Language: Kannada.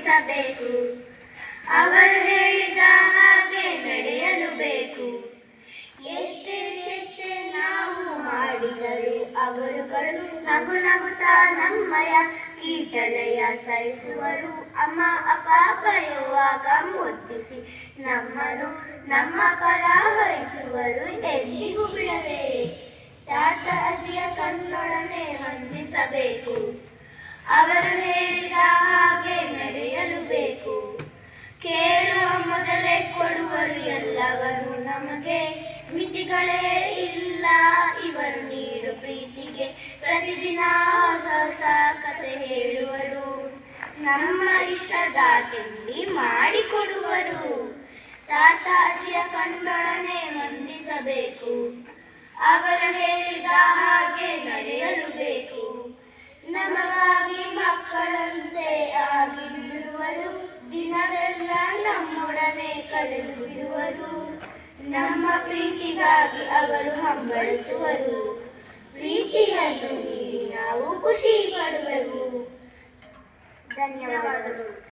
ಹೊಂದಿಸಬೇಕು. ಅವರು ಹೇಳಿದ ಹಾಗೆ ನಡೆಯಲು ಬೇಕು. ಎಷ್ಟೇ ಚೇಷ್ಟೆ ನಾವು ಮಾಡಿದರು ಅವರುಗಳು ನಗು ನಗುತ್ತಾ ನಮ್ಮಯ ಕೀಟಲೆಯ ಸಹಿಸುವರು. ಅಮ್ಮ ಅಪ್ಪ ಇರುವಾಗ ಮುದ್ದಿಸಿ ನಮ್ಮನ್ನು ನಮ್ಮ ಪರ ವಹಿಸುವರು. ಎಂದಿಗೂ ಬಿಡದೆ ತಾತ ಅಜ್ಜಿಯ ಕಣ್ಣೊಡನೆ ಹೊಂದಿಸಬೇಕು. ಅವರು ಹೇಳಿದ ಹಾಗೆ ನಡೆಯಲು ಬೇಕು. ಕೇಳುವ ಮೊದಲೇ ಕೊಡುವರು ಎಲ್ಲವರು ನಮಗೆ. ಮಿತಿಗಳೇ ಇಲ್ಲ ಇವರು ನೀಡು ಪ್ರೀತಿಗೆ. ಪ್ರತಿದಿನ ಹೊಸ ಹೊಸ ಕತೆ ಹೇಳುವರು. ನಮ್ಮ ಇಷ್ಟದ ತಿಂಡಿ ಮಾಡಿಕೊಡುವರು. ತಾತ ಅಜ್ಜಿಯ ಕಣ್ಣೊಡನೆ ಹೊಂದಿಸಬೇಕು. ಅವರು ಹೇಳಿದ ಹಾಗೆ ನಡೆಯಲು ಬೇಕು. ನಮಗಾಗಿ ಮಕ್ಕಳಂತೆ ಆಗಿ ಬಿಡುವರು. ದಿನವೆಲ್ಲ ನಮ್ಮೊಡನೆ ಕಳೆದು ಬಿಡುವರು. ನಮ್ಮ ಪ್ರೀತಿಗಾಗಿ ಅವರು ಹಂಬಲಿಸುವರು. ಪ್ರೀತಿಯನ್ನು ನೀಡಿ ನಾವು ಖುಷಿ ಪಡುವೆವು. ಧನ್ಯವಾದಗಳು.